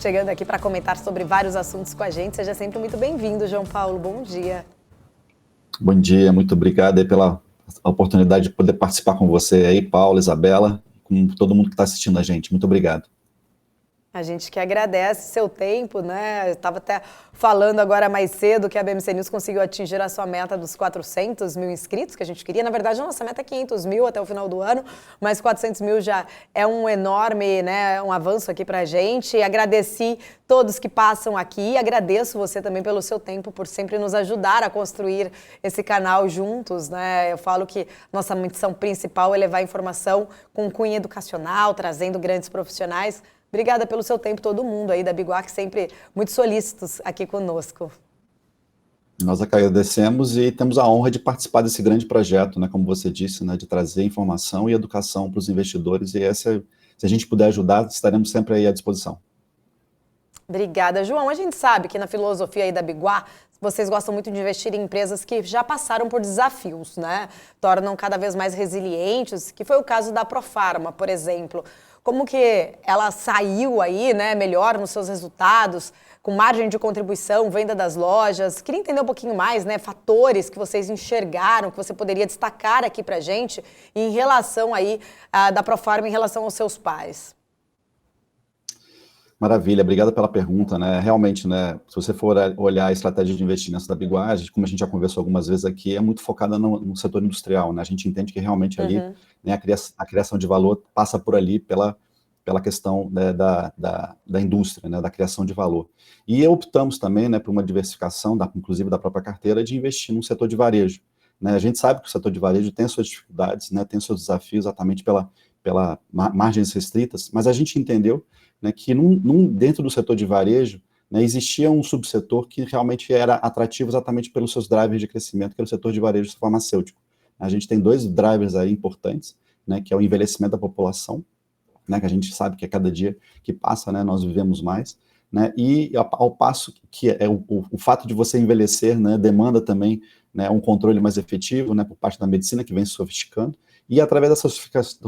chegando aqui para comentar sobre vários assuntos com a gente. Seja sempre muito bem-vindo, João Paulo. Bom dia. Bom dia, muito obrigado aí pela oportunidade de poder participar com você aí, Paulo, Isabela, com todo mundo que está assistindo a gente. Muito obrigado. A gente que agradece seu tempo, né? Eu estava até falando agora mais cedo que a BMC News conseguiu atingir a sua meta dos 400 mil inscritos, que a gente queria. Na verdade, a nossa meta é 500 mil até o final do ano, mas 400 mil já é um enorme, né, um avanço aqui para a gente. Agradeci todos que passam aqui, agradeço você também pelo seu tempo, por sempre nos ajudar a construir esse canal juntos, né? Eu falo que nossa missão principal é levar informação com cunho educacional, trazendo grandes profissionais. Obrigada pelo seu tempo, todo mundo aí da Biguac, sempre muito solícitos aqui conosco. Nós agradecemos e temos a honra de participar desse grande projeto, né, como você disse, né, de trazer informação e educação para os investidores, e se a gente puder ajudar, estaremos sempre aí à disposição. Obrigada, João. A gente sabe que na filosofia aí da Biguá, vocês gostam muito de investir em empresas que já passaram por desafios, né? Tornam cada vez mais resilientes, que foi o caso da Profarma, por exemplo. Como que ela saiu aí, né, melhor nos seus resultados, com margem de contribuição, venda das lojas? Queria entender um pouquinho mais, né, fatores que vocês enxergaram, que você poderia destacar aqui pra gente em relação aí da Profarma em relação aos seus pais. Maravilha, obrigado pela pergunta, né? Realmente, né, se você for olhar a estratégia de investimentos da Biguá, como a gente já conversou algumas vezes aqui, é muito focada no setor industrial, né? A gente entende que realmente ali, né, a criação de valor passa por ali pela questão, né, da indústria, né, da criação de valor. E optamos também, né, por uma diversificação, inclusive da própria carteira, de investir no setor de varejo, né? A gente sabe que o setor de varejo tem suas dificuldades, né, tem seus desafios exatamente pela margens restritas, mas a gente entendeu, né, que dentro do setor de varejo, né, existia um subsetor que realmente era atrativo exatamente pelos seus drivers de crescimento, que era o setor de varejo farmacêutico. A gente tem dois drivers aí importantes, né, que é o envelhecimento da população, né, que a gente sabe que a cada dia que passa, né, nós vivemos mais, né, e ao passo que o fato de você envelhecer, né, demanda também, né, um controle mais efetivo, né, por parte da medicina, que vem se sofisticando, e através dessa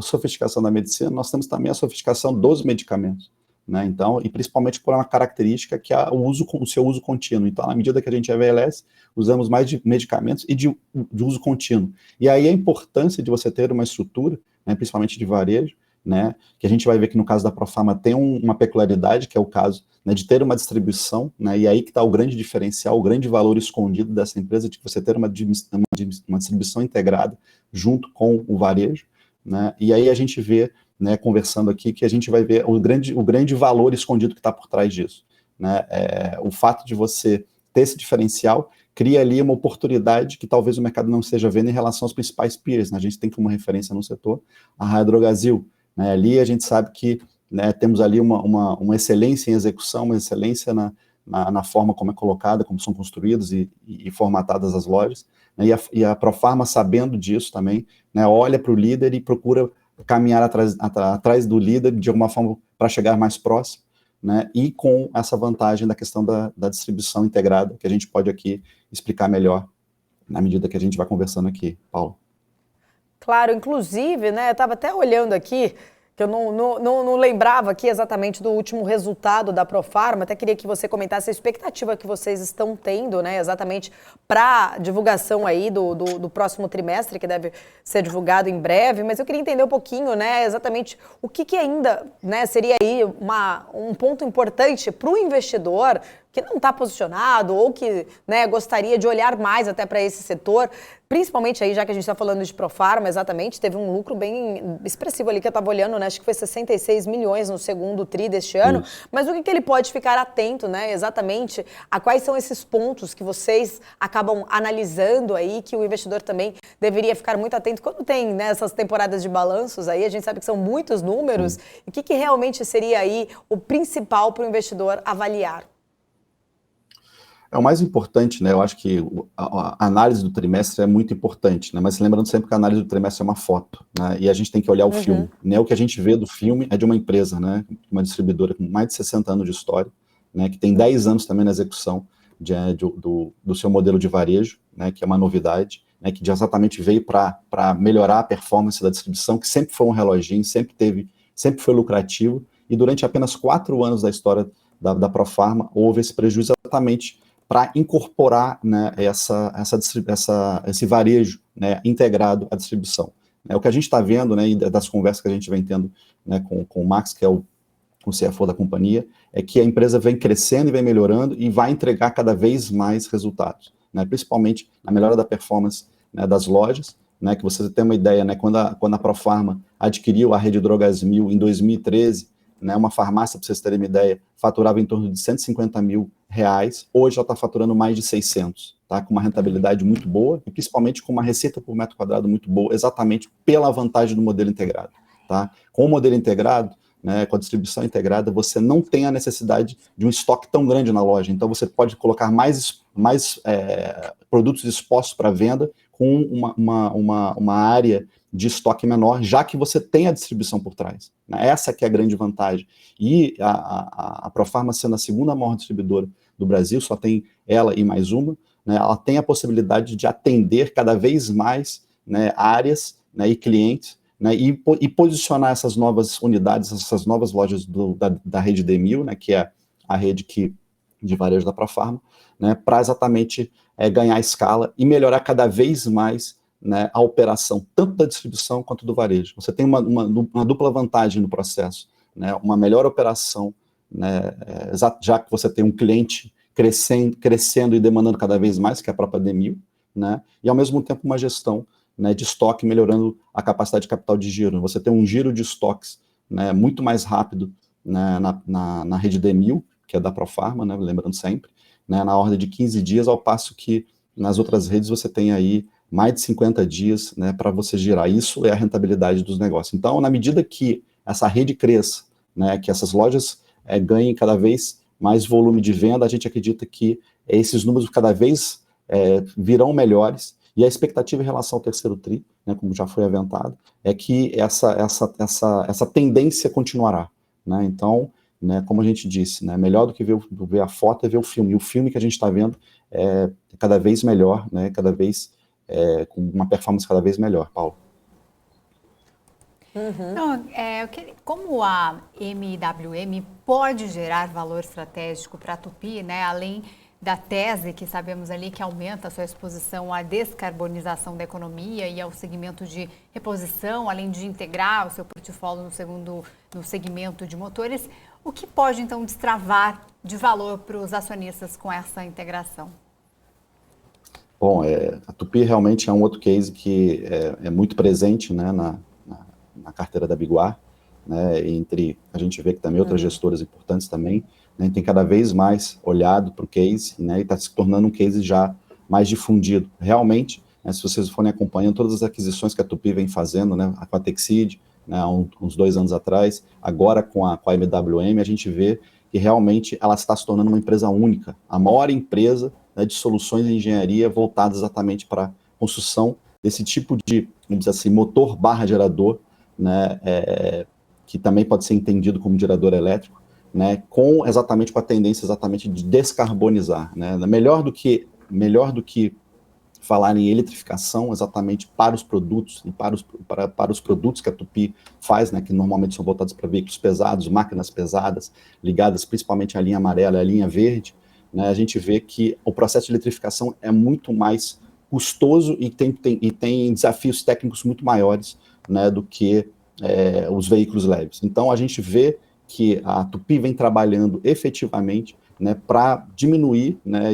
sofisticação da medicina, nós temos também a sofisticação dos medicamentos, né? Então, e principalmente por uma característica que é o seu uso contínuo. Então, à medida que a gente envelhece, usamos mais de medicamentos e de uso contínuo. E aí a importância de você ter uma estrutura, né, principalmente de varejo, né, que a gente vai ver que no caso da Profarma tem uma peculiaridade, que é o caso, né, de ter uma distribuição, né, e aí que está o grande diferencial, o grande valor escondido dessa empresa, de você ter uma distribuição integrada junto com o varejo, né, e aí a gente vê, né, conversando aqui, que a gente vai ver o grande valor escondido que está por trás disso, né, o fato de você ter esse diferencial cria ali uma oportunidade que talvez o mercado não esteja vendo em relação aos principais peers, né? A gente tem como referência no setor a Raia Drogasil, né? Ali a gente sabe que, né, temos ali uma excelência em execução, uma excelência na forma como é colocada, como são construídas e formatadas as lojas, né? E a Profarma, sabendo disso também, né, olha para o líder e procura caminhar atrás do líder de alguma forma para chegar mais próximo, né, e com essa vantagem da questão da distribuição integrada, que a gente pode aqui explicar melhor na medida que a gente vai conversando aqui, Paulo. Claro, inclusive, né, eu estava até olhando aqui, que eu não lembrava aqui exatamente do último resultado da Profarma, até queria que você comentasse a expectativa que vocês estão tendo, né, exatamente para divulgação aí do próximo trimestre, que deve ser divulgado em breve, mas eu queria entender um pouquinho, né, exatamente o que ainda, né, seria aí um ponto importante para o investidor que não está posicionado ou que, né, gostaria de olhar mais até para esse setor, principalmente aí, já que a gente está falando de Profarma, exatamente, teve um lucro bem expressivo ali que eu estava olhando, né, acho que foi 66 milhões no segundo tri deste ano, mas o que ele pode ficar atento, né, exatamente a quais são esses pontos que vocês acabam analisando aí, que o investidor também deveria ficar muito atento quando tem, né, essas temporadas de balanços aí, a gente sabe que são muitos números, e o que realmente seria aí o principal para o investidor avaliar? É o mais importante, né? Eu acho que a análise do trimestre é muito importante, né? Mas lembrando sempre que a análise do trimestre é uma foto, né? E a gente tem que olhar o filme, né? O que a gente vê do filme é de uma empresa, né? Uma distribuidora com mais de 60 anos de história, né? Que tem 10 anos também na execução do seu modelo de varejo, né? Que é uma novidade, né? Que exatamente veio para melhorar a performance da distribuição, que sempre foi um reloginho, sempre foi lucrativo, e durante apenas 4 anos da história da Profarma, houve esse prejuízo exatamente para incorporar, né, esse varejo, né, integrado à distribuição. O que a gente está vendo, né, das conversas que a gente vem tendo, né, com o Max, que é o CFO da companhia, é que a empresa vem crescendo e vem melhorando e vai entregar cada vez mais resultados, né, principalmente na melhora da performance, né, das lojas, né, que você tem uma ideia, né, quando a Profarma adquiriu a Rede Drogas Mil em 2013, né, uma farmácia, para vocês terem uma ideia, faturava em torno de 150 mil reais, hoje ela está faturando mais de 600, tá, com uma rentabilidade muito boa e principalmente com uma receita por metro quadrado muito boa, exatamente pela vantagem do modelo integrado. Tá? Com o modelo integrado, né, com a distribuição integrada, você não tem a necessidade de um estoque tão grande na loja, então você pode colocar mais produtos expostos para venda com uma área de estoque menor, já que você tem a distribuição por trás. Né? Essa que é a grande vantagem. E a Profarma, sendo a segunda maior distribuidora do Brasil, só tem ela e mais uma, né, ela tem a possibilidade de atender cada vez mais, né, áreas, né, e clientes, né, e posicionar essas novas unidades, essas novas lojas da rede D1000, né, que é a rede de varejo da Profarma, né, para exatamente ganhar escala e melhorar cada vez mais, né, a operação, tanto da distribuição quanto do varejo. Você tem uma dupla vantagem no processo, né, uma melhor operação, né, já que você tem um cliente crescendo e demandando cada vez mais, que é a própria D1000, né, e ao mesmo tempo uma gestão, né, de estoque, melhorando a capacidade de capital de giro. Você tem um giro de estoques, né, muito mais rápido, né, na rede D1000, que é da Profarma, né, lembrando sempre, né, na ordem de 15 dias, ao passo que nas outras redes você tem aí mais de 50 dias, né, para você girar. Isso é a rentabilidade dos negócios. Então, na medida que essa rede cresça, né, que essas lojas ganhem cada vez mais volume de venda, a gente acredita que esses números cada vez virão melhores, e a expectativa em relação ao terceiro tri, né, como já foi aventado, é que essa tendência continuará. Né? Então, né, como a gente disse, né, melhor do que ver a foto é ver o filme. E o filme que a gente está vendo é cada vez melhor, né, cada vez com uma performance cada vez melhor, Paulo. Então, como a MWM pode gerar valor estratégico para a Tupi, né, além da tese que sabemos ali que aumenta a sua exposição à descarbonização da economia e ao segmento de reposição, além de integrar o seu portfólio no segmento de motores, o que pode então destravar de valor para os acionistas com essa integração? Bom, a Tupi realmente é um outro case que é muito presente, né, na carteira da Biguar, né, a gente vê que também outras gestoras importantes também, né, tem cada vez mais olhado para o case, né, e está se tornando um case já mais difundido. Realmente, né, se vocês forem acompanhando todas as aquisições que a Tupi vem fazendo, né, com a Texid, né, há uns 2 anos atrás, agora com a MWM, a gente vê que realmente ela está se tornando uma empresa única, a maior empresa, né, de soluções de engenharia voltadas exatamente para a construção desse tipo de, vamos dizer assim, motor barra gerador, né, que também pode ser entendido como gerador elétrico, né, com a tendência exatamente de descarbonizar, né, melhor do que falar em eletrificação exatamente para os produtos e para os produtos que a Tupi faz, né, que normalmente são voltados para veículos pesados, máquinas pesadas, ligadas principalmente à linha amarela e à linha verde, né, a gente vê que o processo de eletrificação é muito mais custoso e tem desafios técnicos muito maiores, né, do que os veículos leves. Então, a gente vê que a Tupi vem trabalhando efetivamente, né, para diminuir, né,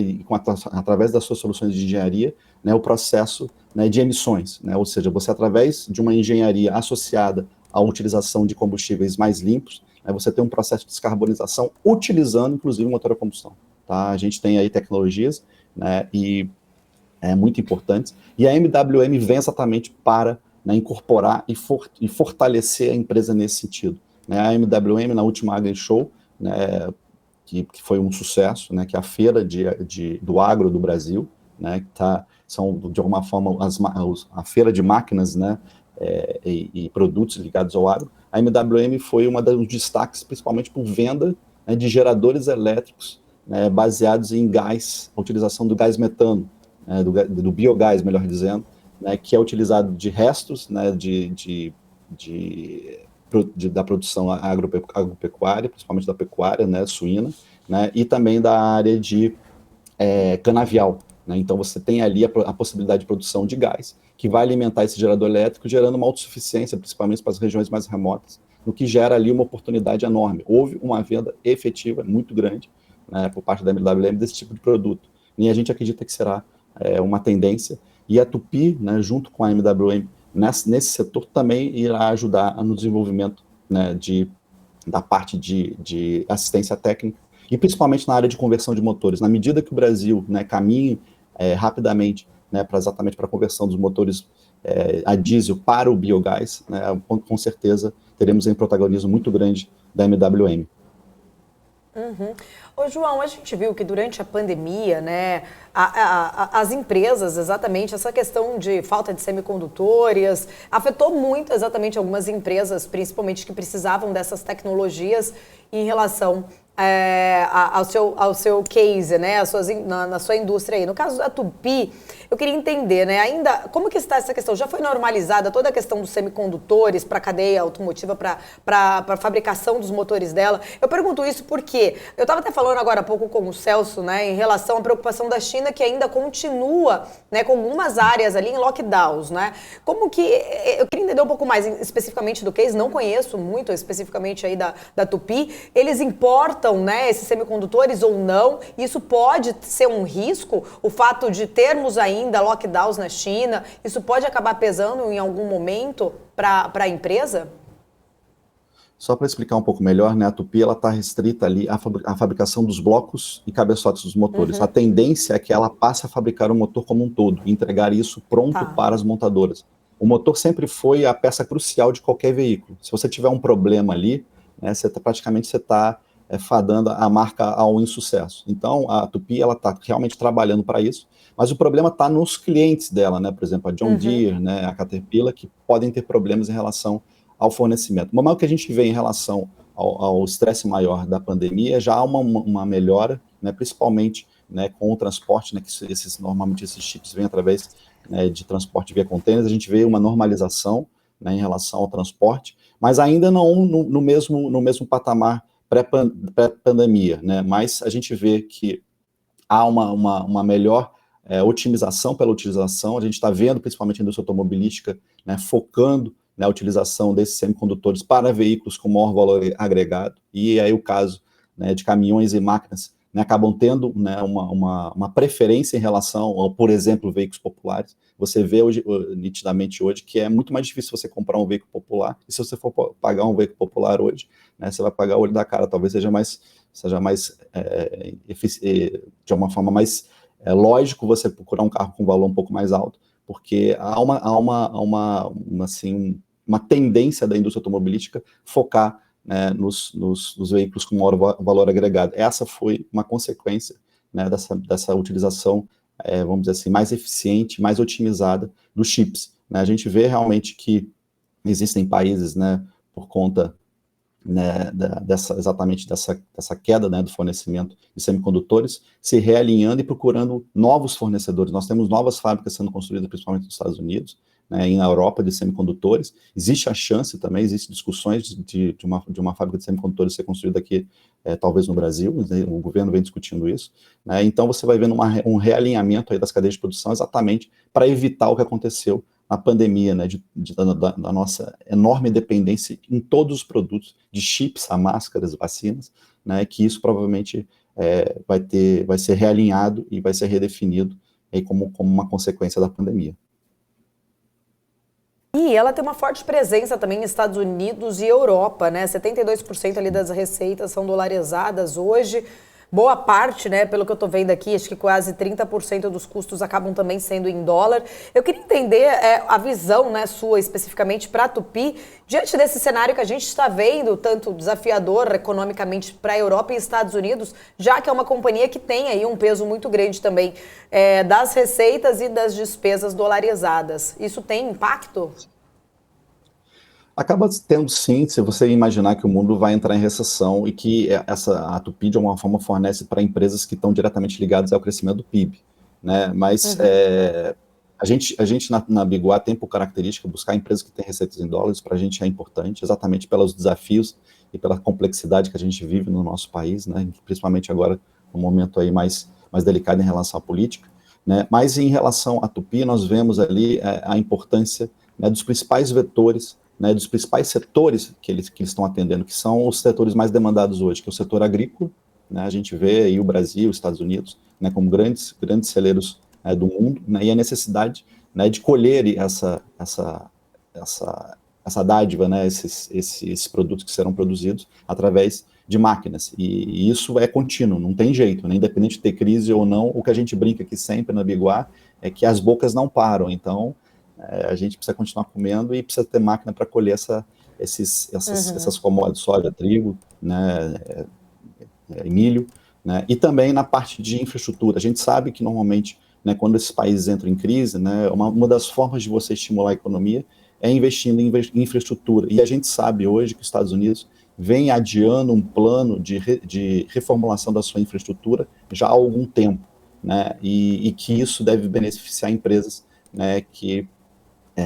através das suas soluções de engenharia, né, o processo, né, de emissões, né, ou seja, você através de uma engenharia associada à utilização de combustíveis mais limpos, né, você tem um processo de descarbonização utilizando, inclusive, o motor a combustão. Tá? A gente tem aí tecnologias, né, muito importantes, e a MWM vem exatamente para, né, incorporar e fortalecer a empresa nesse sentido. Né? A MWM, na última Agri Show, né, que foi um sucesso, né, que é a feira do agro do Brasil, né, que são, de alguma forma, a feira de máquinas, né, e produtos ligados ao agro. A MWM foi uma dos destaques, principalmente por venda, né, de geradores elétricos, né, baseados em gás, a utilização do gás metano, né, do biogás, melhor dizendo, né, que é utilizado de restos, né, da produção agropecuária, principalmente da pecuária, né, suína, né, e também da área de canavial, né? Então você tem ali a possibilidade de produção de gás, que vai alimentar esse gerador elétrico, gerando uma autossuficiência, principalmente para as regiões mais remotas, o que gera ali uma oportunidade enorme. Houve uma venda efetiva muito grande, né, por parte da MWM desse tipo de produto, e a gente acredita que será uma tendência, e a Tupy, né, junto com a MWM, nesse setor também irá ajudar no desenvolvimento, né, da parte de assistência técnica, e principalmente na área de conversão de motores. Na medida que o Brasil, né, caminhe rapidamente, né, exatamente para a conversão dos motores a diesel para o biogás, né, com certeza teremos um protagonismo muito grande da MWM. Uhum. Ô, João, a gente viu que durante a pandemia, né, as empresas, exatamente, essa questão de falta de semicondutores, afetou muito exatamente algumas empresas, principalmente que precisavam dessas tecnologias em relação ao seu case, né, na sua indústria aí. No caso da Tupy, eu queria entender, né, ainda como que está essa questão? Já foi normalizada toda a questão dos semicondutores para a cadeia automotiva, para a fabricação dos motores dela? Eu pergunto isso porque eu estava até falando agora há pouco com o Celso, né, em relação à preocupação da China, que ainda continua, né, com algumas áreas ali em lockdowns, né? Como que, eu queria entender um pouco mais especificamente do case, não conheço muito especificamente aí da Tupy, eles importam, né, esses semicondutores ou não? Isso pode ser um risco, o fato de termos ainda lockdowns na China, isso pode acabar pesando em algum momento para a empresa? Só para explicar um pouco melhor, né, a Tupy está restrita ali à fabricação dos blocos e cabeçotes dos motores. A tendência é que ela passe a fabricar o motor como um todo, e entregar isso pronto para as montadoras. O motor sempre foi a peça crucial de qualquer veículo. Se você tiver um problema ali, né, praticamente você está fadando a marca ao insucesso. Então, a Tupy está realmente trabalhando para isso, mas o problema está nos clientes dela, né? Por exemplo, a John Deere, né, a Caterpillar, que podem ter problemas em relação ao fornecimento. Mas o que a gente vê em relação ao estresse maior da pandemia, já há uma melhora, né, principalmente, né, com o transporte, né, que normalmente esses chips vêm através, né, de transporte via containers. A gente vê uma normalização, né, em relação ao transporte, mas ainda não no mesmo patamar pré-pandemia, né? Mas a gente vê que há uma melhor otimização pela utilização. A gente está vendo, principalmente a indústria automobilística, né, focando na utilização desses semicondutores para veículos com maior valor agregado, e aí o caso, né, de caminhões e máquinas, né, acabam tendo, né, uma preferência em relação, por exemplo, veículos populares. Você vê nitidamente hoje que é muito mais difícil você comprar um veículo popular, e se você for pagar um veículo popular hoje, né, você vai pagar o olho da cara. Talvez seja mais de uma forma mais lógico você procurar um carro com valor um pouco mais alto, porque há uma tendência da indústria automobilística focar, né, nos veículos com maior valor agregado. Essa foi uma consequência, né, dessa utilização, vamos dizer assim, mais eficiente, mais otimizada dos chips, né? A gente vê realmente que existem países, né, por conta, né, exatamente dessa queda, né, do fornecimento de semicondutores, se realinhando e procurando novos fornecedores. Nós temos novas fábricas sendo construídas, principalmente nos Estados Unidos, né, e na Europa, de semicondutores. Existe a chance também, existem discussões de uma fábrica de semicondutores ser construída aqui, talvez no Brasil, o governo vem discutindo isso, né? Então você vai vendo um realinhamento aí das cadeias de produção, exatamente para evitar o que aconteceu na pandemia, né, da nossa enorme dependência em todos os produtos, de chips a máscaras, vacinas, né, que isso provavelmente vai ser realinhado e vai ser redefinido aí como uma consequência da pandemia. E ela tem uma forte presença também nos Estados Unidos e Europa, né? 72% ali das receitas são dolarizadas hoje. Boa parte, né, pelo que eu estou vendo aqui, acho que quase 30% dos custos acabam também sendo em dólar. Eu queria entender a visão, né, sua especificamente para a Tupy, diante desse cenário que a gente está vendo, tanto desafiador economicamente para a Europa e Estados Unidos, já que é uma companhia que tem aí um peso muito grande também das receitas e das despesas dolarizadas. Isso tem impacto? Acaba tendo sim, se você imaginar que o mundo vai entrar em recessão e que a Tupy, de alguma forma, fornece para empresas que estão diretamente ligadas ao crescimento do PIB, né? Mas A gente na Biguá tem por característica buscar empresas que têm receitas em dólares, para a gente é importante, exatamente pelos desafios e pela complexidade que a gente vive no nosso país, né, principalmente agora, no momento aí mais delicado em relação à política, né, mas em relação à Tupi, nós vemos ali a importância, né, dos principais vetores, né, dos principais setores que eles estão atendendo, que são os setores mais demandados hoje, que é o setor agrícola, né, a gente vê aí o Brasil, os Estados Unidos, né, como grandes celeiros, né, do mundo, né, e a necessidade, né, de colher essa dádiva, né, esses produtos que serão produzidos através de máquinas, e isso é contínuo, não tem jeito, né, independente de ter crise ou não, o que a gente brinca aqui sempre na Biguá é que as bocas não param, então a gente precisa continuar comendo e precisa ter máquina para colher essas commodities, soja, trigo, né, milho, né, e também na parte de infraestrutura. A gente sabe que normalmente, né, quando esses países entram em crise, né, uma das formas de você estimular a economia é investindo em infraestrutura. E a gente sabe hoje que os Estados Unidos vem adiando um plano de reformulação da sua infraestrutura já há algum tempo, né, e que isso deve beneficiar empresas, né, que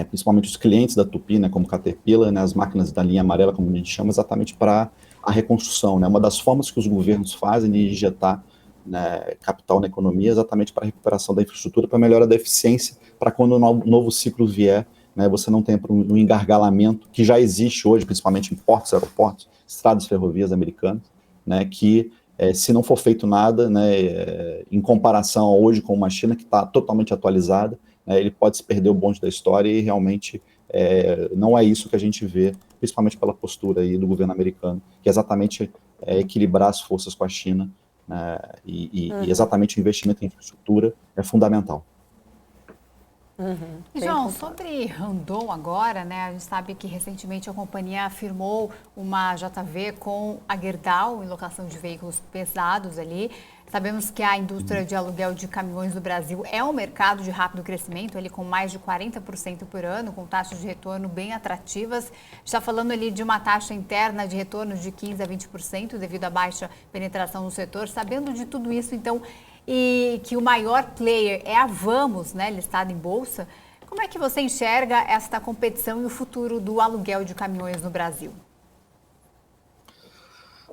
principalmente os clientes da Tupi, né, como Caterpillar, né, as máquinas da linha amarela, como a gente chama, exatamente para a reconstrução, né, uma das formas que os governos fazem de injetar, né, capital na economia, exatamente para a recuperação da infraestrutura, para a melhora da eficiência, para quando o novo ciclo vier, né, você não tenha um engargalamento que já existe hoje, principalmente em portos, aeroportos, estradas ferrovias americanas, né, que se não for feito nada, né, em comparação a hoje com uma China que está totalmente atualizada, ele pode se perder o bonde da história e realmente não é isso que a gente vê, principalmente pela postura aí do governo americano, que é exatamente equilibrar as forças com a China, né, e exatamente o investimento em infraestrutura é fundamental. E, João, sobre Randon agora, né, a gente sabe que recentemente a companhia firmou uma JV com a Gerdau em locação de veículos pesados ali. Sabemos que a indústria de aluguel de caminhões do Brasil é um mercado de rápido crescimento, ali com mais de 40% por ano, com taxas de retorno bem atrativas. Está falando ali de uma taxa interna de retorno de 15% a 20% devido à baixa penetração no setor. Sabendo de tudo isso, então, e que o maior player é a Vamos, né, listada em bolsa, como é que você enxerga esta competição e o futuro do aluguel de caminhões no Brasil?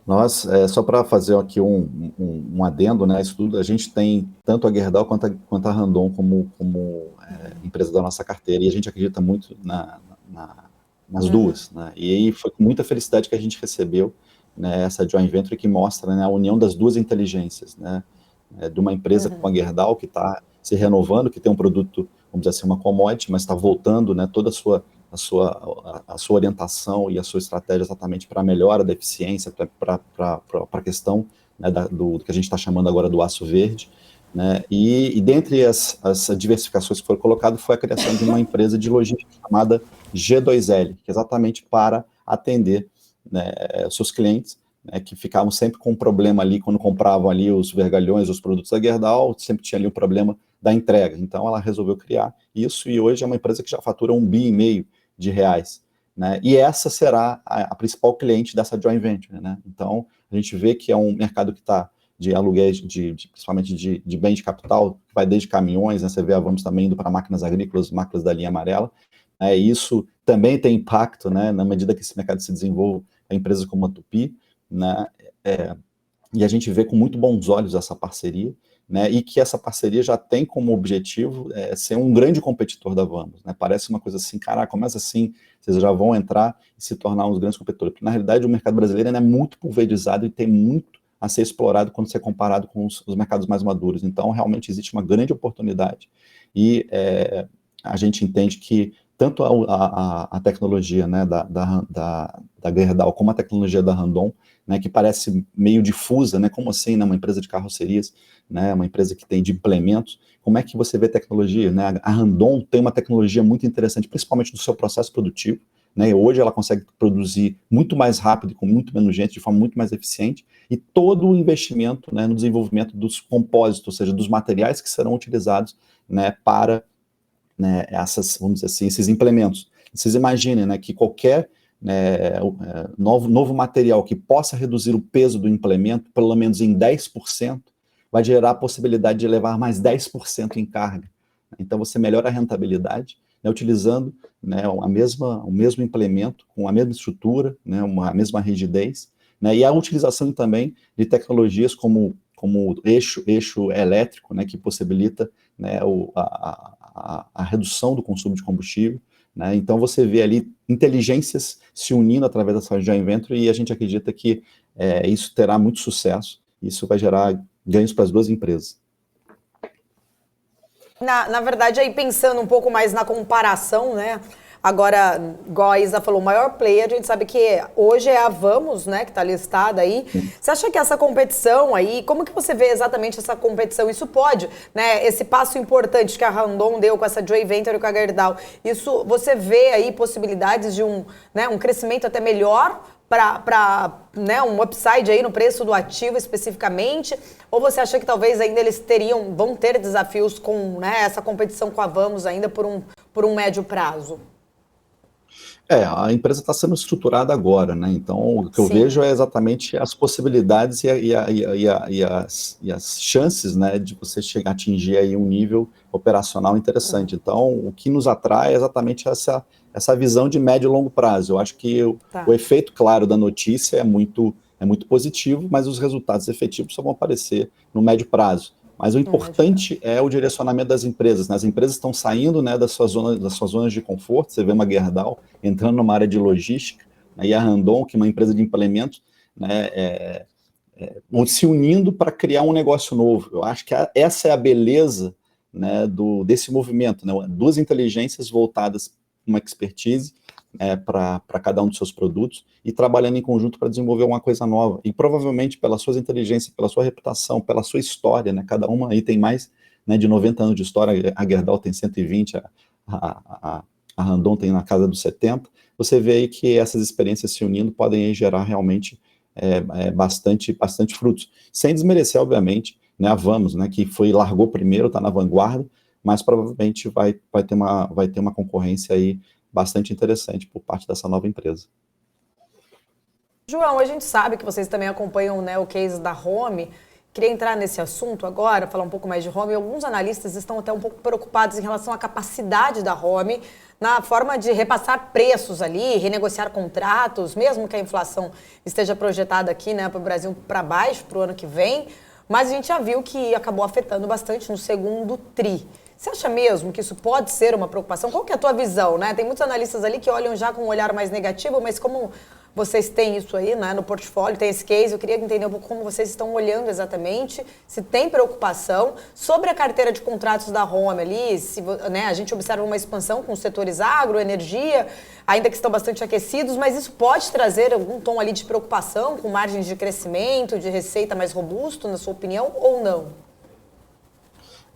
Nós, só para fazer aqui um adendo, né, isso tudo, a gente tem tanto a Gerdau quanto a Randon como empresa da nossa carteira, e a gente acredita muito nas duas, né, e aí foi com muita felicidade que a gente recebeu, né, essa joint venture que mostra, né, a união das duas inteligências, né, de uma empresa como a Gerdau que está se renovando, que tem um produto, vamos dizer assim, uma commodity, mas está voltando, né, toda a sua orientação e a sua estratégia exatamente para a melhora da eficiência, para a questão, né, do que a gente está chamando agora do aço verde, né, e dentre as diversificações que foram colocadas foi a criação de uma empresa de logística chamada G2L, que é exatamente para atender, né, os seus clientes, né, que ficavam sempre com um problema ali, quando compravam ali os vergalhões, os produtos da Gerdau, sempre tinha ali um problema da entrega. Então, ela resolveu criar isso e hoje é uma empresa que já fatura R$1,5 bilhão, né? E essa será a principal cliente dessa joint venture, né? Então, a gente vê que é um mercado que está de aluguéis, principalmente de bens de capital, que vai desde caminhões, né? Você vê a Vamos também indo para máquinas agrícolas, máquinas da linha amarela. Isso também tem impacto, né, na medida que esse mercado se desenvolve, a empresas como a Tupi, né, e a gente vê com muito bons olhos essa parceria, né, e que essa parceria já tem como objetivo ser um grande competidor da Vamos, né, parece uma coisa assim, caraca, começa assim, vocês já vão entrar e se tornar uns grandes competidores, porque na realidade o mercado brasileiro ainda é muito pulverizado e tem muito a ser explorado quando você é comparado com os mercados mais maduros, então realmente existe uma grande oportunidade e a gente entende que tanto a tecnologia, né, da Gerdau como a tecnologia da Randon, né, que parece meio difusa, né, como assim, né, uma empresa de carrocerias, né, uma empresa que tem de implementos, como é que você vê tecnologia, né, a Randon tem uma tecnologia muito interessante, principalmente do seu processo produtivo, né, hoje ela consegue produzir muito mais rápido e com muito menos gente, de forma muito mais eficiente, e todo o investimento, né, no desenvolvimento dos compósitos, ou seja, dos materiais que serão utilizados, né, para, né, vamos dizer assim, esses implementos. Vocês imaginem, né, que qualquer novo material que possa reduzir o peso do implemento, pelo menos em 10%, vai gerar a possibilidade de levar mais 10% em carga. Então, você melhora a rentabilidade, né, utilizando, né, o mesmo implemento, com a mesma estrutura, né, a mesma rigidez, né, e a utilização também de tecnologias como eixo elétrico, né, que possibilita, né, a redução do consumo de combustível, né. Então, você vê ali inteligências se unindo através dessa joint venture, e a gente acredita que isso terá muito sucesso, isso vai gerar ganhos para as duas empresas. Na verdade, aí pensando um pouco mais na comparação, né? Agora, igual a Isa falou, o maior player, a gente sabe que hoje é a Vamos, né, que está listada aí. Você acha que essa competição aí, como que você vê exatamente essa competição? Isso pode, né, esse passo importante que a Randon deu com essa joint venture com a Gerdau, isso, você vê aí possibilidades de um crescimento até melhor para né, um upside aí no preço do ativo especificamente? Ou você acha que talvez ainda eles vão ter desafios com, né, essa competição com a Vamos ainda por um médio prazo? A empresa está sendo estruturada agora, né? Então, o que eu vejo é exatamente as possibilidades e as chances, né, de você chegar a atingir aí um nível operacional interessante. Então, o que nos atrai é exatamente essa visão de médio e longo prazo. Eu acho que o efeito, claro, da notícia é muito positivo, mas os resultados efetivos só vão aparecer no médio prazo. Mas o importante é o direcionamento das empresas, né? As empresas estão saindo, né, das suas zonas de conforto. Você vê uma Gerdau entrando numa área de logística, né, e a Randon, que é uma empresa de implementos, né, se unindo para criar um negócio novo. Eu acho que essa é a beleza, né, desse movimento, né? Duas inteligências voltadas para uma expertise, para cada um dos seus produtos, e trabalhando em conjunto para desenvolver uma coisa nova. E provavelmente pelas suas inteligências, pela sua reputação, pela sua história, né? Cada uma aí tem mais, né, de 90 anos de história, a Gerdau tem 120, a Randon tem na casa dos 70. Você vê aí que essas experiências se unindo podem aí gerar realmente bastante frutos. Sem desmerecer, obviamente, né, a Vamos, né, que largou primeiro, está na vanguarda, mas provavelmente vai ter uma concorrência aí bastante interessante por parte dessa nova empresa. João, a gente sabe que vocês também acompanham, né, o case da Home. Queria entrar nesse assunto agora, falar um pouco mais de Home. Alguns analistas estão até um pouco preocupados em relação à capacidade da Home na forma de repassar preços ali, renegociar contratos, mesmo que a inflação esteja projetada aqui, né, para o Brasil para baixo para o ano que vem. Mas a gente já viu que acabou afetando bastante no segundo tri. Você acha mesmo que isso pode ser uma preocupação? Qual que é a tua visão, né? Tem muitos analistas ali que olham já com um olhar mais negativo, mas como vocês têm isso aí, né, no portfólio, tem esse case, eu queria entender um pouco como vocês estão olhando exatamente, se tem preocupação sobre a carteira de contratos da Home ali, se, né, a gente observa uma expansão com os setores agro, energia, ainda que estão bastante aquecidos, mas isso pode trazer algum tom ali de preocupação com margens de crescimento, de receita mais robusto, na sua opinião, ou não?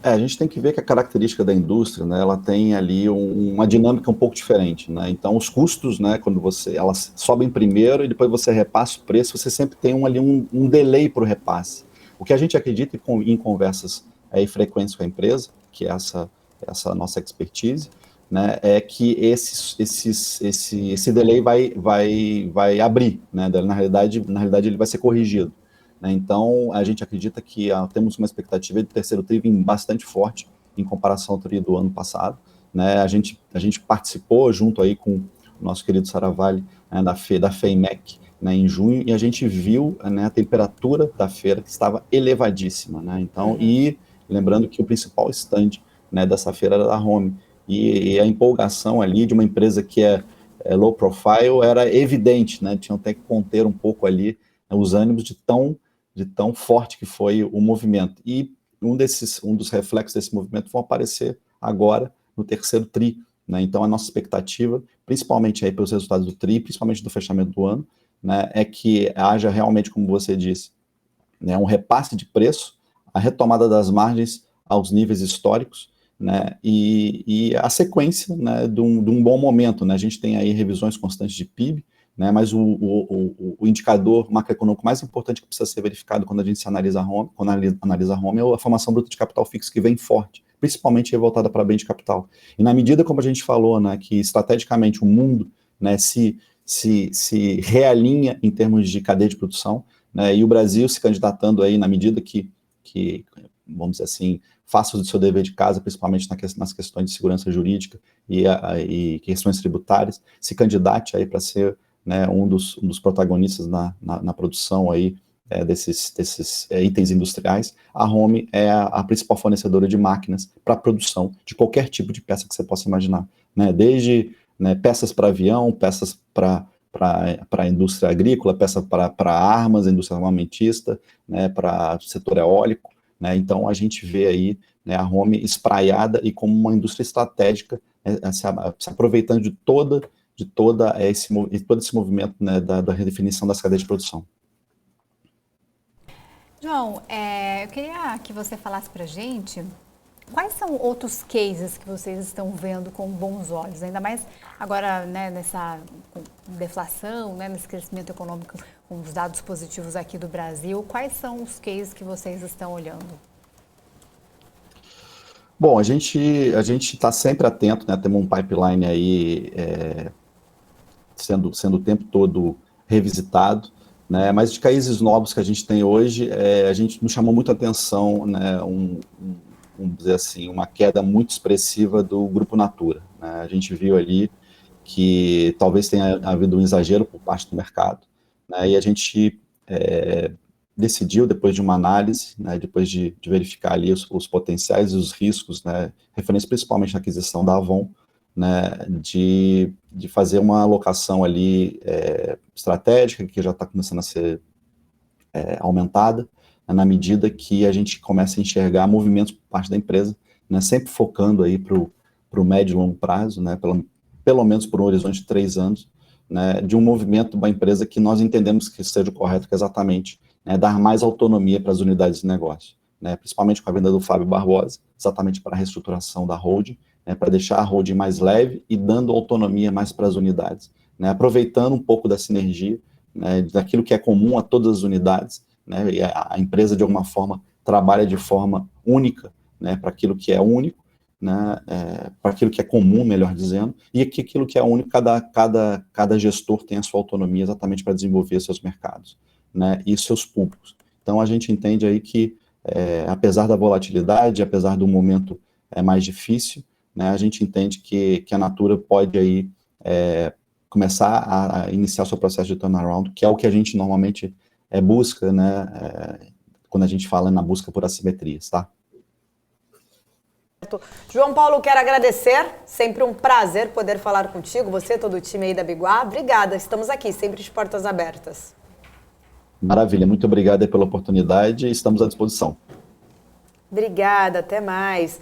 A gente tem que ver que a característica da indústria, né, ela tem ali uma dinâmica um pouco diferente, né? Então, os custos, né, quando elas sobem primeiro e depois você repassa o preço, você sempre tem um delay para o repasse. O que a gente acredita em conversas frequentes com a empresa, que é essa nossa expertise, né, é que esse delay vai abrir, né? Na realidade ele vai ser corrigido. Então, a gente acredita que temos uma expectativa de terceiro tri bastante forte em comparação ao tri do ano passado, né? A gente participou junto aí com o nosso querido Saravalli, né, da FEIMEC, né, em junho, e a gente viu, né, a temperatura da feira que estava elevadíssima, né? Então, e lembrando que o principal stand, né, dessa feira era da Home, e a empolgação ali de uma empresa que é low profile era evidente, né? Tinham até que conter um pouco ali, né, os ânimos de tão forte que foi o movimento. E um dos reflexos desse movimento vão aparecer agora no terceiro tri, né? Então, a nossa expectativa, principalmente aí pelos resultados do tri, principalmente do fechamento do ano, né, é que haja realmente, como você disse, né, um repasse de preço, a retomada das margens aos níveis históricos, né, e a sequência, né, de um bom momento, né? A gente tem aí revisões constantes de PIB, né, mas o indicador macroeconômico mais importante que precisa ser verificado quando a gente analisa a Home é a formação bruta de capital fixo, que vem forte, principalmente voltada para bem de capital. E na medida, como a gente falou, né, que estrategicamente o mundo, né, se realinha em termos de cadeia de produção, né, e o Brasil se candidatando aí na medida que vamos dizer assim, faça o seu dever de casa, principalmente nas questões de segurança jurídica e questões tributárias, se candidate aí para ser, né, um dos protagonistas na produção aí desses itens industriais. A Home é a principal fornecedora de máquinas para a produção de qualquer tipo de peça que você possa imaginar, né, desde, né, peças para avião, peças para a indústria agrícola, peça para armas, indústria armamentista, né, para o setor eólico, né, então a gente vê aí, né, a Home espraiada e como uma indústria estratégica, né, se aproveitando de todo esse movimento, né, da redefinição das cadeias de produção. João, eu queria que você falasse para a gente quais são outros cases que vocês estão vendo com bons olhos, ainda mais agora, né, nessa deflação, né, nesse crescimento econômico, com os dados positivos aqui do Brasil. Quais são os cases que vocês estão olhando? Bom, a gente está sempre atento, né, temos um pipeline aí sendo o tempo todo revisitado, né, mas de cases novos que a gente tem hoje, a gente nos chamou muita atenção, né, vamos dizer assim, uma queda muito expressiva do Grupo Natura, né, a gente viu ali que talvez tenha havido um exagero por parte do mercado, né, e a gente decidiu, depois de uma análise, né, depois de verificar ali os potenciais e os riscos, né, referentes principalmente à aquisição da Avon, né, de fazer uma alocação ali estratégica, que já está começando a ser aumentada, né, na medida que a gente começa a enxergar movimentos por parte da empresa, né, sempre focando aí para o médio e longo prazo, né, pelo menos por um horizonte de 3 anos, né, de um movimento da empresa que nós entendemos que seja o correto, que é exatamente, né, dar mais autonomia para as unidades de negócio, né, principalmente com a venda do Fábio Barbosa, exatamente para a reestruturação da holding, né, para deixar a holding mais leve e dando autonomia mais para as unidades, né, aproveitando um pouco da sinergia, né, daquilo que é comum a todas as unidades, né, e a empresa, de alguma forma, trabalha de forma única, né, para aquilo que é único, né, para aquilo que é comum, melhor dizendo, e que aquilo que é único, cada gestor tem a sua autonomia exatamente para desenvolver seus mercados, né, e seus públicos. Então, a gente entende aí que, apesar da volatilidade, apesar do momento mais difícil, né, a gente entende que a Natura pode aí começar a iniciar o seu processo de turnaround, que é o que a gente normalmente busca, né, quando a gente fala na busca por assimetrias, tá? João Paulo, quero agradecer, sempre um prazer poder falar contigo, você, todo o time aí da Biguá. Obrigada, estamos aqui, sempre de portas abertas. Maravilha, muito obrigado pela oportunidade e estamos à disposição. Obrigada, até mais.